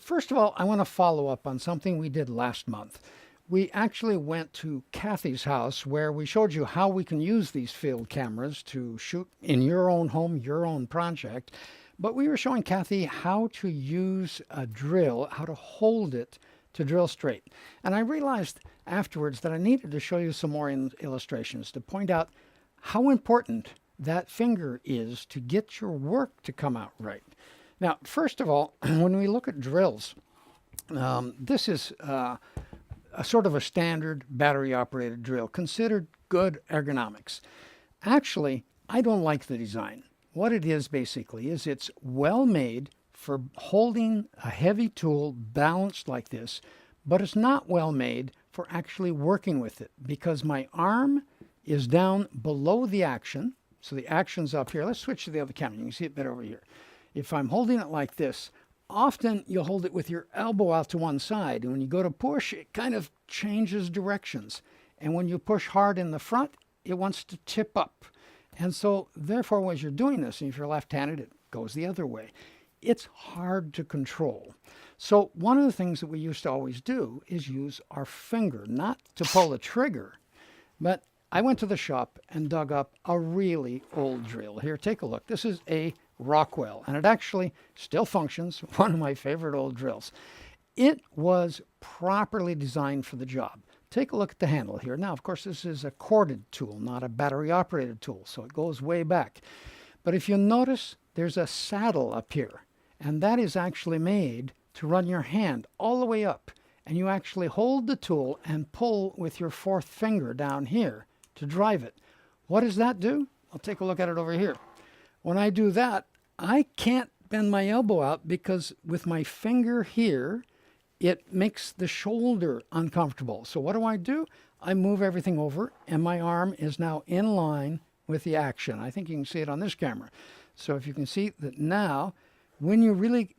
First of all, I want to follow up on something we did last month. We actually went to Kathy's house where we showed you how we can use these field cameras to shoot in your own home, your own project. But we were showing Kathy how to use a drill, how to hold it to drill straight. And I realized afterwards that I needed to show you some more illustrations to point out how important that finger is to get your work to come out right. Now, first of all, when we look at drills, this is a sort of a standard battery-operated drill, considered good ergonomics. Actually, I don't like the design. What it is basically is it's well made for holding a heavy tool balanced like this, but it's not well made for actually working with it because my arm is down below the action. So the action's up here. Let's switch to the other camera. You can see it better over here. If I'm holding it like this, often you'll hold it with your elbow out to one side. And when you go to push, it kind of changes directions. And when you push hard in the front, it wants to tip up. And so therefore, as you're doing this, and if you're left-handed, it goes the other way. It's hard to control. So one of the things that we used to always do is use our finger, not to pull the trigger, but I went to the shop and dug up a really old drill. Here, take a look. This is a Rockwell, and it actually still functions, one of my favorite old drills. It was properly designed for the job. Take a look at the handle here. Now, of course, this is a corded tool, not a battery-operated tool, so it goes way back. But if you notice, there's a saddle up here, and that is actually made to run your hand all the way up. And you actually hold the tool and pull with your fourth finger down here to drive it. What does that do? I'll take a look at it over here. When I do that, I can't bend my elbow out because with my finger here, it makes the shoulder uncomfortable. So what do? I move everything over and my arm is now in line with the action. I think you can see it on this camera. So if you can see that now, when you really,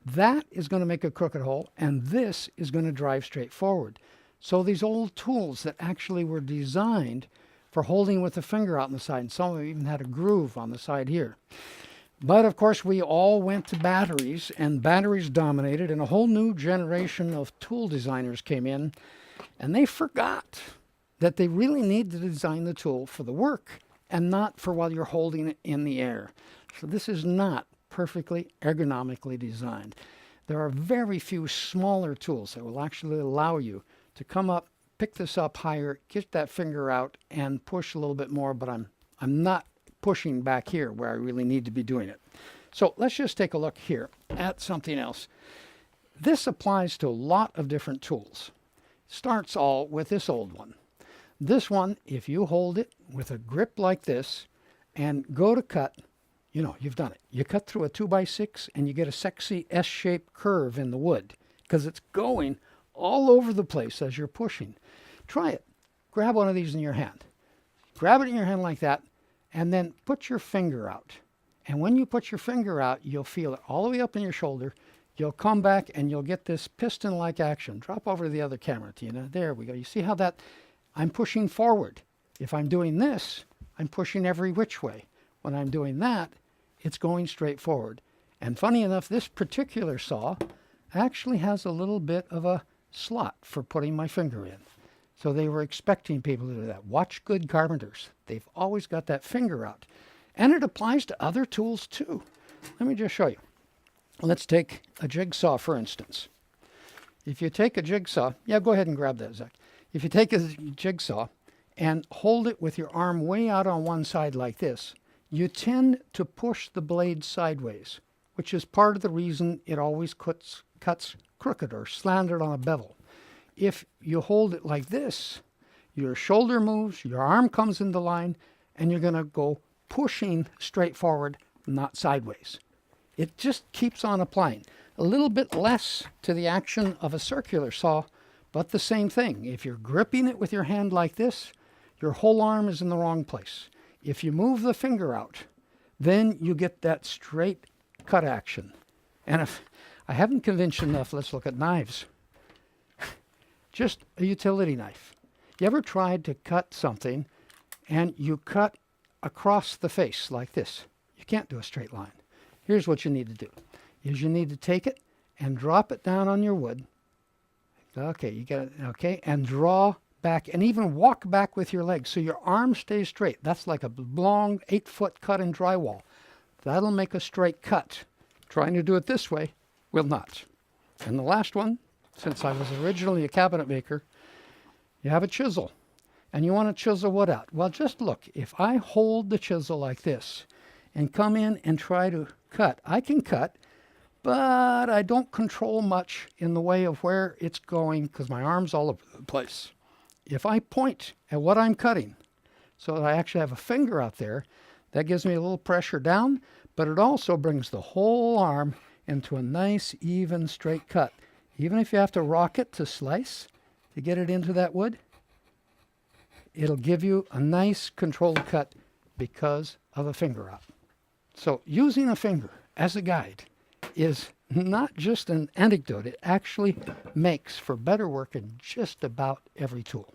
that is going to make a crooked hole and this is going to drive straight forward. So these old tools that actually were designed for holding with the finger out on the side, and some of them even had a groove on the side here. But of course, we all went to batteries, and batteries dominated, and a whole new generation of tool designers came in, and they forgot that they really need to design the tool for the work and not for while you're holding it in the air. So this is not perfectly ergonomically designed. There are very few smaller tools that will actually allow you to come up, pick this up higher, get that finger out, and push a little bit more, but I'm not pushing back here where I really need to be doing it. So let's just take a look here at something else. This applies to a lot of different tools. Starts all with this old one. This one, if you hold it with a grip like this and go to cut, you know, you've done it. You cut through a 2x6 and you get a sexy S-shaped curve in the wood because it's going all over the place as you're pushing. Try it. Grab one of these in your hand. Grab it in your hand like that and then put your finger out. And when you put your finger out, you'll feel it all the way up in your shoulder. You'll come back and you'll get this piston-like action. Drop over to the other camera, Tina. There we go. You see how that, I'm pushing forward. If I'm doing this, I'm pushing every which way. When I'm doing that, it's going straight forward. And funny enough, this particular saw actually has a little bit of a slot for putting my finger in. So they were expecting people to do that. Watch good carpenters. They've always got that finger out. And it applies to other tools too. Let me just show you. Let's take a jigsaw, for instance. If you take a jigsaw, yeah, go ahead and grab that, Zach. If you take a jigsaw and hold it with your arm way out on one side like this, you tend to push the blade sideways, which is part of the reason it always cuts crooked or slanted on a bevel. If you hold it like this, your shoulder moves, your arm comes into line, and you're going to go pushing straight forward, not sideways. It just keeps on applying. A little bit less to the action of a circular saw, but the same thing. If you're gripping it with your hand like this, your whole arm is in the wrong place. If you move the finger out, then you get that straight cut action. And if I haven't convinced you enough, let's look at knives. Just a utility knife. You ever tried to cut something and you cut across the face like this? You can't do a straight line. Here's what you need to do, is you need to take it and drop it down on your wood. Okay, you got it. Okay, and draw back and even walk back with your legs so your arm stays straight. That's like a long 8-foot cut in drywall. That'll make a straight cut. Trying to do it this way will not. And the last one, since I was originally a cabinet maker, you have a chisel. And you want to chisel what out? Well, just look. If I hold the chisel like this and come in and try to cut, I can cut, but I don't control much in the way of where it's going because my arm's all over the place. If I point at what I'm cutting so that I actually have a finger out there, that gives me a little pressure down, but it also brings the whole arm into a nice, even, straight cut. Even if you have to rock it to slice to get it into that wood, it'll give you a nice controlled cut because of a finger out. So using a finger as a guide is not just an anecdote. It actually makes for better work in just about every tool.